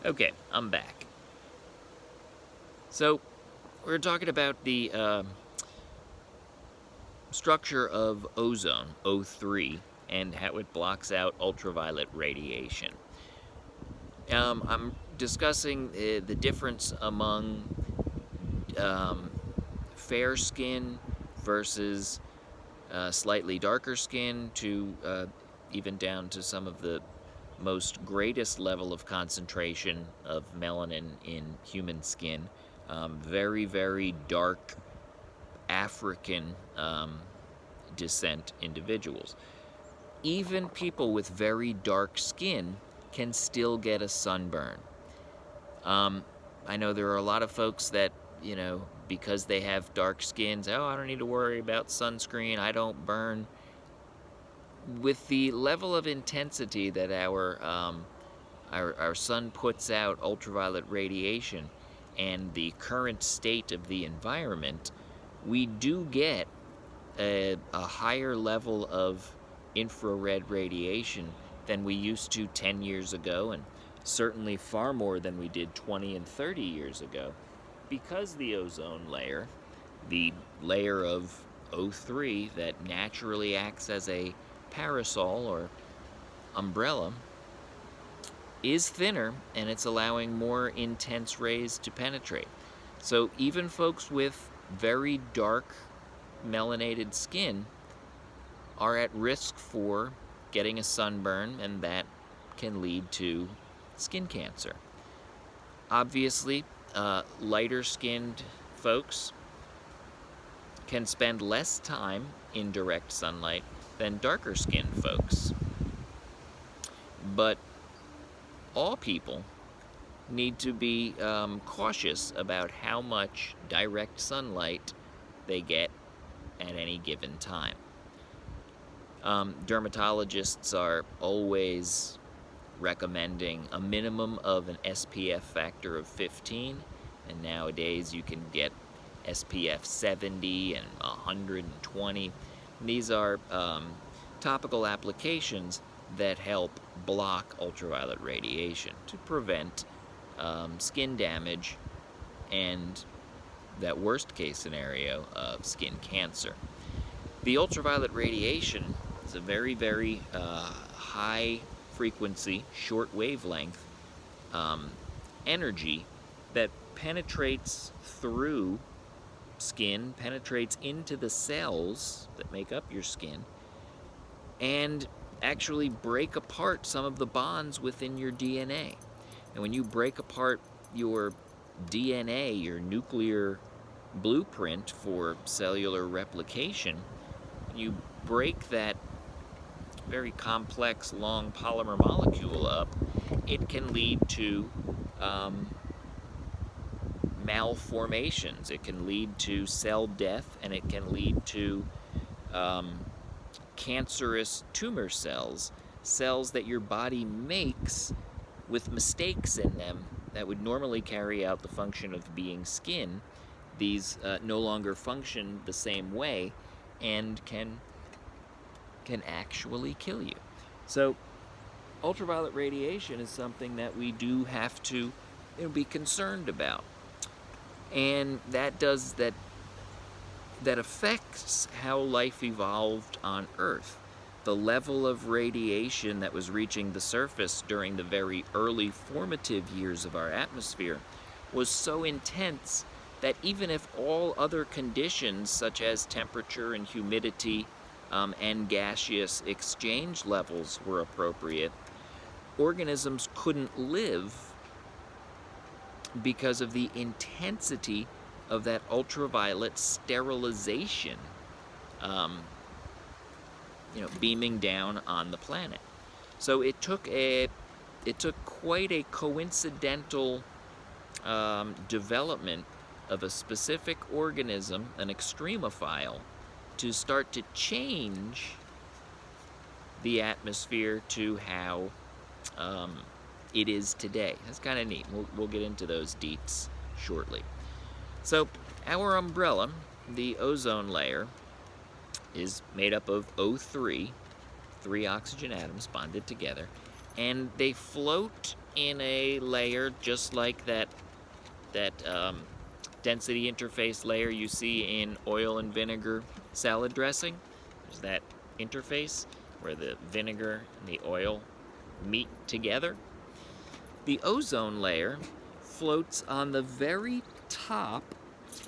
Okay, I'm back. So, we're talking about the structure of ozone, O3, and how it blocks out ultraviolet radiation. I'm discussing the difference among um, fair skin versus slightly darker skin to even down to some of the most greatest level of concentration of melanin in human skin. Very, very dark African descent individuals. Even people with very dark skin can still get a sunburn. I know there are a lot of folks that, because they have dark skins, oh, I don't need to worry about sunscreen, I don't burn. With the level of intensity that our sun puts out ultraviolet radiation and the current state of the environment, we do get a higher level of infrared radiation than we used to 10 years ago, and certainly far more than we did 20 and 30 years ago, because the ozone layer, the layer of O3 that naturally acts as a parasol or umbrella, is thinner, and it's allowing more intense rays to penetrate. So even folks with very dark melanated skin are at risk for getting a sunburn, and that can lead to skin cancer. Obviously, lighter skinned folks can spend less time in direct sunlight than darker skinned folks. But all people need to be cautious about how much direct sunlight they get at any given time. Dermatologists are always recommending a minimum of an SPF factor of 15, and nowadays you can get SPF 70 and 120. These are topical applications that help block ultraviolet radiation to prevent skin damage and that worst case scenario of skin cancer. The ultraviolet radiation is a very, very high frequency, short wavelength energy that penetrates through skin, penetrates into the cells that make up your skin, and actually break apart some of the bonds within your DNA. And when you break apart your DNA, your nuclear blueprint for cellular replication, you break that very complex, long polymer molecule up, it can lead to malformations. It can lead to cell death, and it can lead to cancerous tumor cells, cells that your body makes with mistakes in them that would normally carry out the function of being skin. These no longer function the same way and can actually kill you. So ultraviolet radiation is something that we do have to be concerned about, and that affects how life evolved on Earth. The level of radiation that was reaching the surface during the very early formative years of our atmosphere was so intense that even if all other conditions such as temperature and humidity and gaseous exchange levels were appropriate, organisms couldn't live because of the intensity of that ultraviolet sterilization beaming down on the planet. So it took quite a coincidental development of a specific organism, an extremophile, to start to change the atmosphere to how it is today. That's kind of neat. We'll get into those deets shortly. So our umbrella, the ozone layer, is made up of O3, 3 oxygen atoms bonded together, and they float in a layer just like that density interface layer you see in oil and vinegar salad dressing. There's that interface where the vinegar and the oil meet together. The ozone layer floats on the very top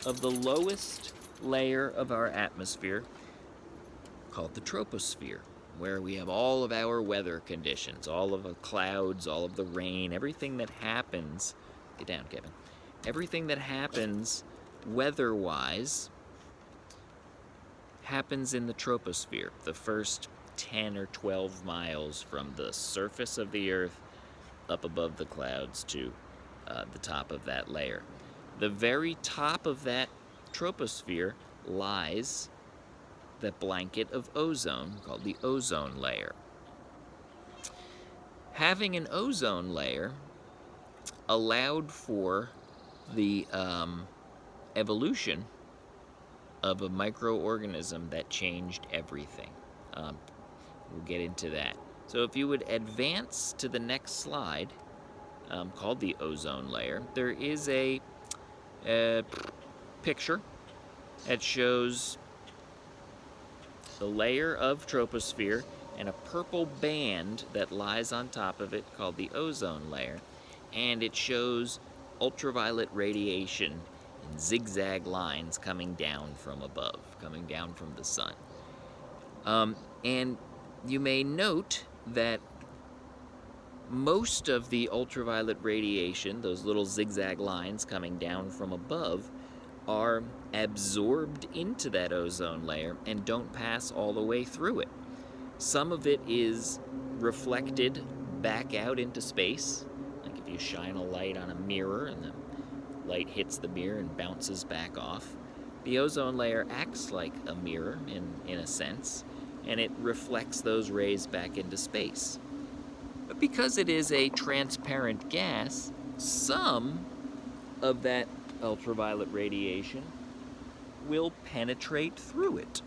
of the lowest layer of our atmosphere, called the troposphere, where we have all of our weather conditions, all of the clouds, all of the rain, everything that happens. Get down, Kevin. Everything that happens weather-wise happens in the troposphere, the first 10 or 12 miles from the surface of the Earth up above the clouds to the top of that layer. The very top of that troposphere lies the blanket of ozone called the ozone layer. Having an ozone layer allowed for the evolution of a microorganism that changed everything. We'll get into that. So if you would advance to the next slide, called the ozone layer, there is a picture that shows the layer of troposphere and a purple band that lies on top of it called the ozone layer, and it shows ultraviolet radiation in zigzag lines coming down from above, coming down from the sun. And you may note that most of the ultraviolet radiation, those little zigzag lines coming down from above, are absorbed into that ozone layer and don't pass all the way through it. Some of it is reflected back out into space, like if you shine a light on a mirror and the light hits the mirror and bounces back off. The ozone layer acts like a mirror in a sense, and it reflects those rays back into space. But because it is a transparent gas, some of that ultraviolet radiation will penetrate through it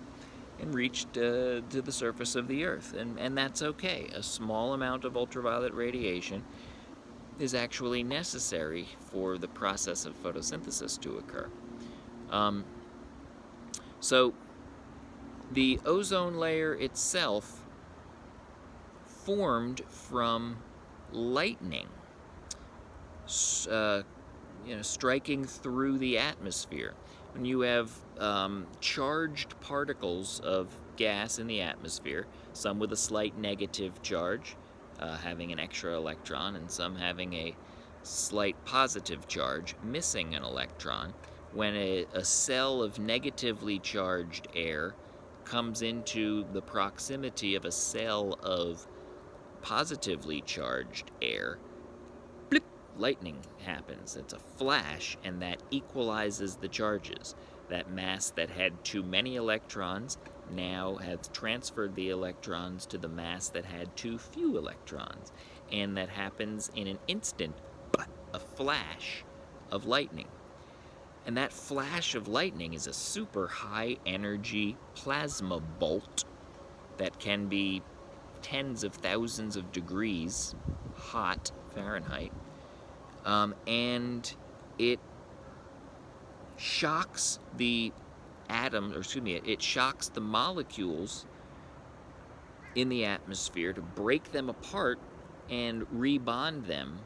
and reach to the surface of the Earth, and that's okay. A small amount of ultraviolet radiation is actually necessary for the process of photosynthesis to occur. So the ozone layer itself formed from lightning, striking through the atmosphere. When you have charged particles of gas in the atmosphere, some with a slight negative charge, having an extra electron, and some having a slight positive charge, missing an electron, when a cell of negatively charged air comes into the proximity of a cell of positively charged air, blip, lightning happens. It's a flash, and that equalizes the charges. That mass that had too many electrons now has transferred the electrons to the mass that had too few electrons. And that happens in an instant, but a flash of lightning. And that flash of lightning is a super high energy plasma bolt that can be tens of thousands of degrees hot Fahrenheit. And it shocks the it shocks the molecules in the atmosphere to break them apart and rebond them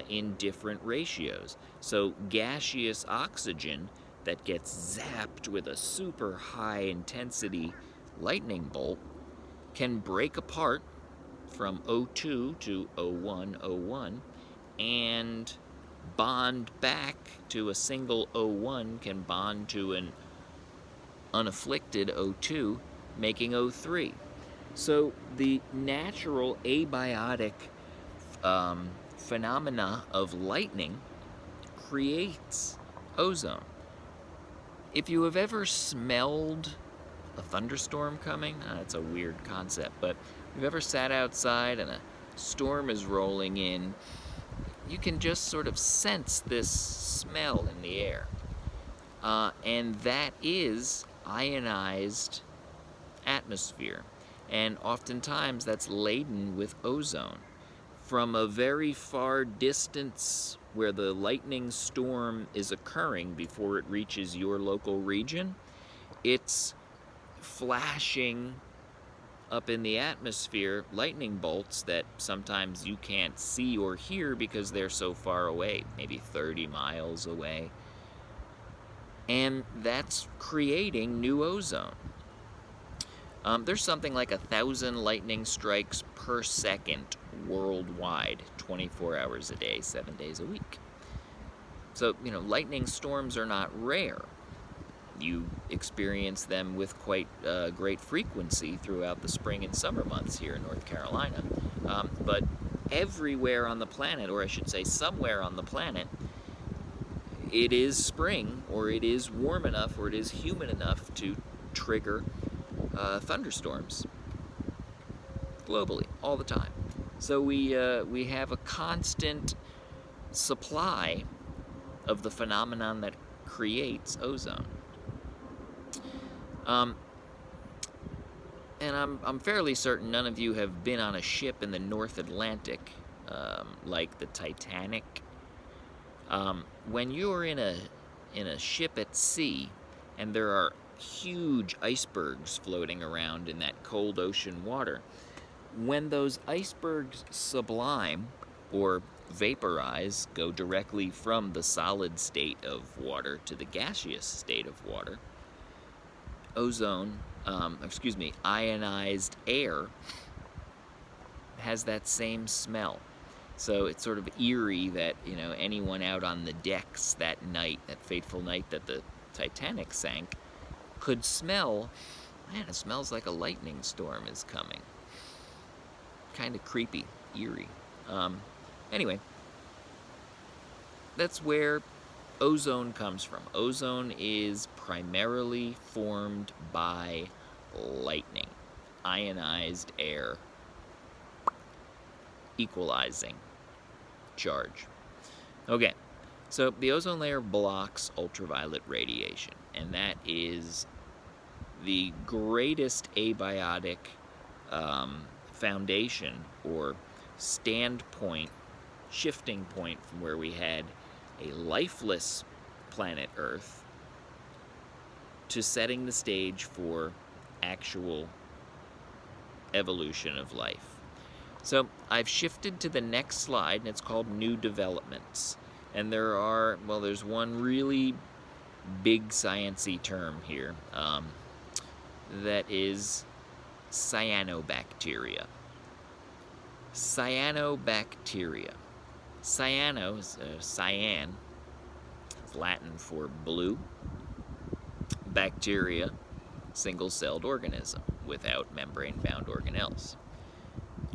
in different ratios. So gaseous oxygen that gets zapped with a super high intensity lightning bolt can break apart from O2 to O1, and bond back to a single O1, can bond to an unafflicted O2, making O3. So the natural abiotic phenomena of lightning creates ozone. If you have ever smelled a thunderstorm coming, that's a weird concept, but if you've ever sat outside and a storm is rolling in, you can just sort of sense this smell in the air. And that is ionized atmosphere. And oftentimes that's laden with ozone. from a very far distance where the lightning storm is occurring before it reaches your local region, it's flashing up in the atmosphere lightning bolts that sometimes you can't see or hear because they're so far away, maybe 30 miles away. And that's creating new ozone. There's something like 1,000 lightning strikes per second worldwide, 24 hours a day, 7 days a week. So, lightning storms are not rare. You experience them with quite great frequency throughout the spring and summer months here in North Carolina. But everywhere on the planet, or I should say somewhere on the planet, it is spring, or it is warm enough, or it is humid enough to trigger thunderstorms globally, all the time. So we have a constant supply of the phenomenon that creates ozone. And I'm fairly certain none of you have been on a ship in the North Atlantic, like the Titanic. When you're in a ship at sea, and there are huge icebergs floating around in that cold ocean water, when those icebergs sublime or vaporize, go directly from the solid state of water to the gaseous state of water, ionized air has that same smell. So it's sort of eerie that, anyone out on the decks that night, that fateful night that the Titanic sank, could smell, it smells like a lightning storm is coming. Kind of creepy, eerie. Anyway, that's where ozone comes from. Ozone is primarily formed by lightning, ionized air, equalizing charge. Okay, so the ozone layer blocks ultraviolet radiation, and that is the greatest abiotic foundation or standpoint, shifting point from where we had a lifeless planet Earth to setting the stage for actual evolution of life. So I've shifted to the next slide, and it's called New Developments. And there's one really big sciencey term here that is cyanobacteria. Cyanobacteria. Cyano is cyan, it's Latin for blue. Bacteria, single-celled organism without membrane-bound organelles.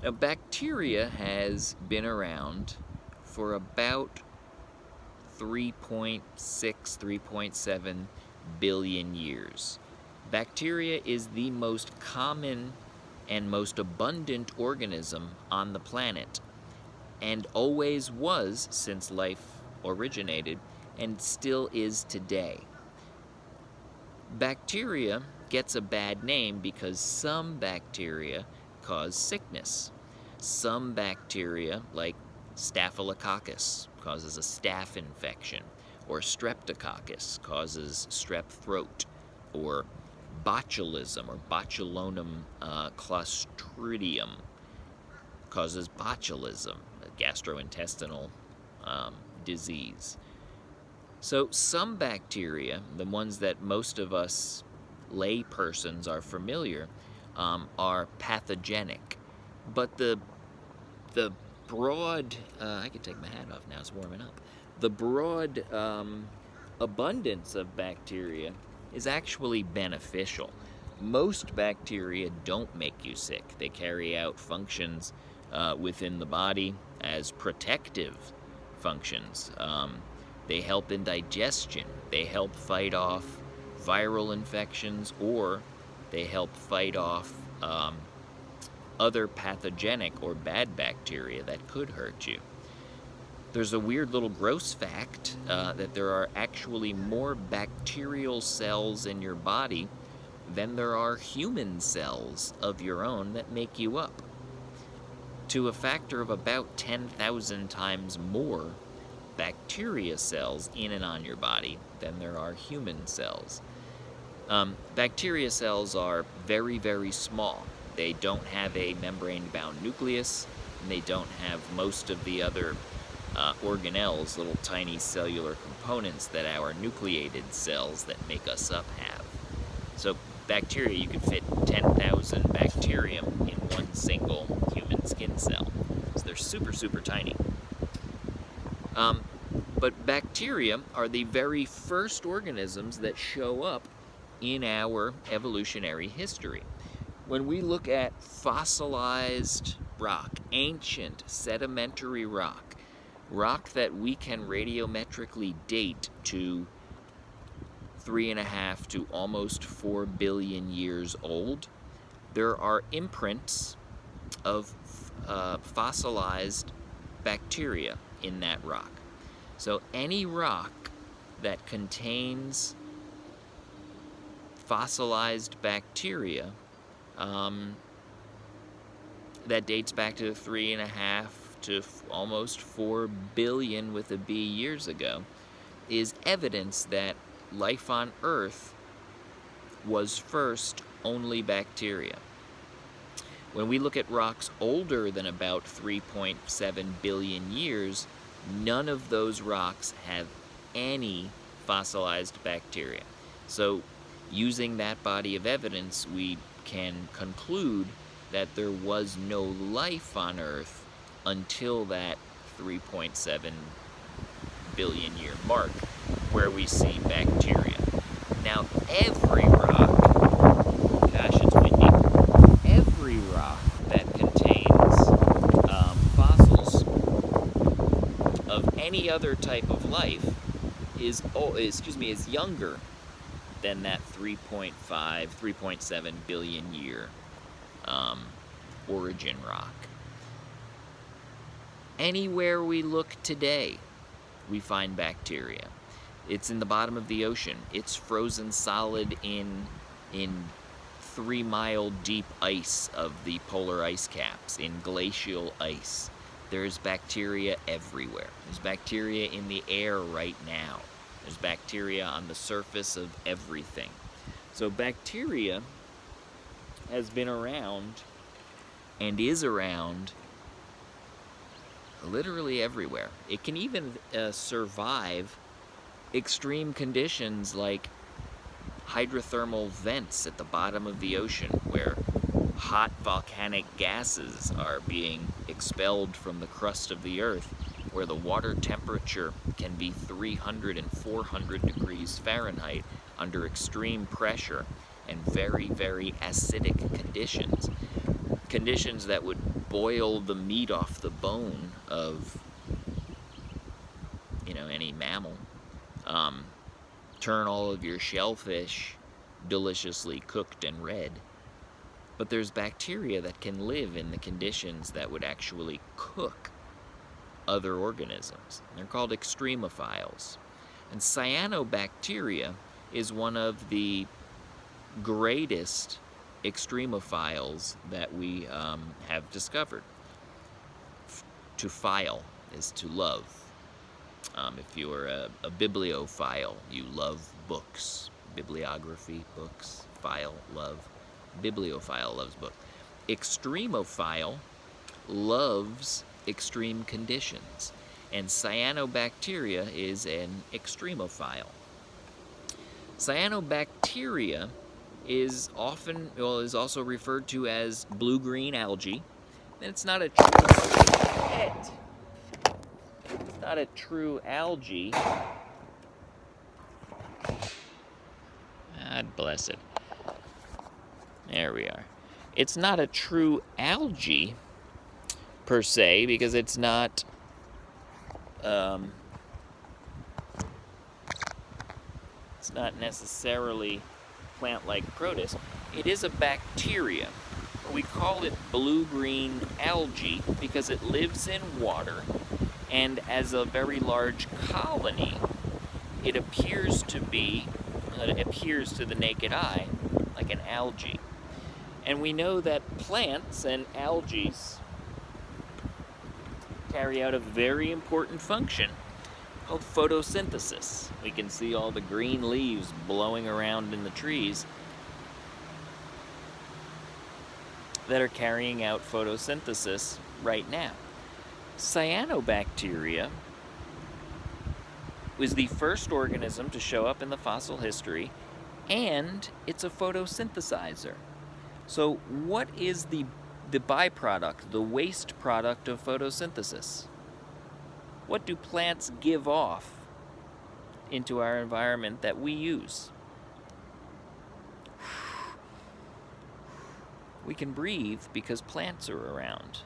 Now, bacteria has been around for about 3.6, 3.7 billion years. Bacteria is the most common and most abundant organism on the planet, and always was since life originated, and still is today. Bacteria gets a bad name because some bacteria cause sickness. Some bacteria, like Staphylococcus, causes a staph infection, or Streptococcus causes strep throat, or botulism or Botulinum clostridium causes botulism, a gastrointestinal disease. So some bacteria, the ones that most of us lay persons are familiar, are pathogenic. But the broad, I can take my hat off now, it's warming up. The broad abundance of bacteria is actually beneficial. Most bacteria don't make you sick. They carry out functions within the body as protective functions. They help in digestion. They help fight off viral infections, or they help fight off other pathogenic or bad bacteria that could hurt you. There's a weird little gross fact that there are actually more bacterial cells in your body than there are human cells of your own that make you up. to a factor of about 10,000 times more bacteria cells in and on your body than there are human cells. Bacteria cells are very, very small. They don't have a membrane-bound nucleus, and they don't have most of the other organelles, little tiny cellular components that our nucleated cells that make us up have. So bacteria, you can fit 10,000 bacterium in one single human skin cell. So they're super, super tiny. But bacteria are the very first organisms that show up in our evolutionary history. When we look at fossilized rock, ancient sedimentary rock that we can radiometrically date to 3.5 to almost 4 billion years old, there are imprints of fossilized bacteria in that rock. So any rock that contains fossilized bacteria that dates back to 3.5 to almost 4 billion with a B years ago is evidence that life on Earth was first only bacteria. When we look at rocks older than about 3.7 billion years, none of those rocks have any fossilized bacteria. So using that body of evidence, we can conclude that there was no life on Earth until that 3.7 billion year mark where we see bacteria. Now every rock, gosh it's windy, every rock that contains fossils of any other type of life is younger than that 3.7 billion year origin rock. Anywhere we look today, we find bacteria. It's in the bottom of the ocean. It's frozen solid in 3-mile deep ice of the polar ice caps, in glacial ice. There's bacteria everywhere. There's bacteria in the air right now. There's bacteria on the surface of everything. So bacteria has been around and is around literally everywhere. It can even survive extreme conditions like hydrothermal vents at the bottom of the ocean where hot volcanic gases are being expelled from the crust of the earth, where the water temperature can be 300 and 400 degrees Fahrenheit under extreme pressure and very, very acidic conditions. Conditions that would boil the meat off the bone of, any mammal. Turn all of your shellfish deliciously cooked and red. But there's bacteria that can live in the conditions that would actually cook other organisms. They're called extremophiles. And cyanobacteria is one of the greatest extremophiles that we have discovered. To phile is to love. If you're a bibliophile, you love books. Bibliography, books, phile, love. Bibliophile loves books. Extremophile loves extreme conditions, and cyanobacteria is an extremophile. Cyanobacteria is also referred to as blue-green algae. And it's not a true algae. God bless it. There we are. It's not a true algae per se, because it's not necessarily plant-like protist. It is a bacteria. We call it blue-green algae because it lives in water, and as a very large colony, it appears to the naked eye like an algae. And we know that plants and algae carry out a very important function called photosynthesis. We can see all the green leaves blowing around in the trees that are carrying out photosynthesis right now. Cyanobacteria was the first organism to show up in the fossil history, and it's a photosynthesizer. So what is the byproduct, the waste product of photosynthesis? What do plants give off into our environment that we use? We can breathe because plants are around.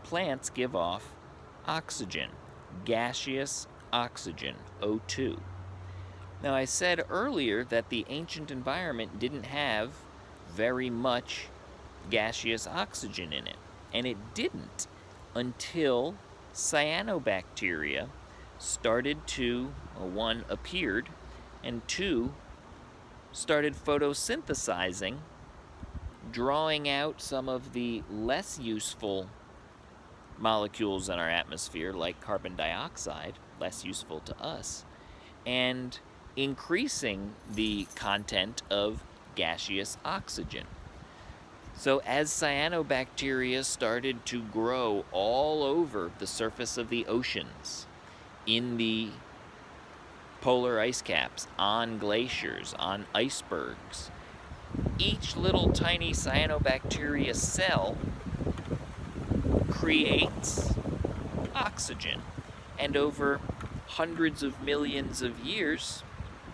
Plants give off oxygen, gaseous oxygen, O2. Now, I said earlier that the ancient environment didn't have very much gaseous oxygen in it, and it didn't until cyanobacteria started to, one, appeared, and two, started photosynthesizing, drawing out some of the less useful molecules in our atmosphere, like carbon dioxide, less useful to us, and increasing the content of gaseous oxygen. So as cyanobacteria started to grow all over the surface of the oceans, in the polar ice caps, on glaciers, on icebergs, each little tiny cyanobacteria cell creates oxygen. And over hundreds of millions of years,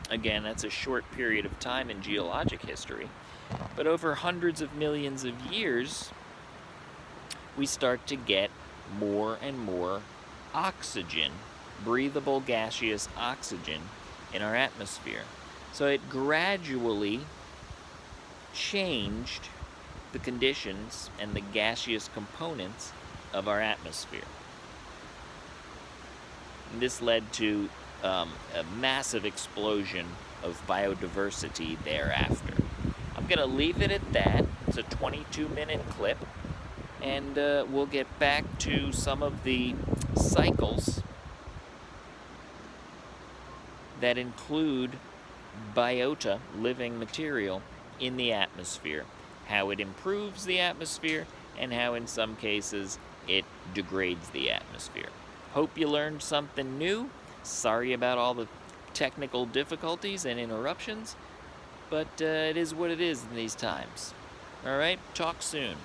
again, that's a short period of time in geologic history, but over hundreds of millions of years, we start to get more and more oxygen, breathable gaseous oxygen, in our atmosphere. So it gradually changed the conditions and the gaseous components of our atmosphere. And this led to a massive explosion of biodiversity thereafter. I'm going to leave it at that. It's a 22-minute clip, and we'll get back to some of the cycles that include biota, living material, in the atmosphere, how it improves the atmosphere, and how in some cases it degrades the atmosphere. Hope you learned something new. Sorry about all the technical difficulties and interruptions, but it is what it is in these times. All right, talk soon.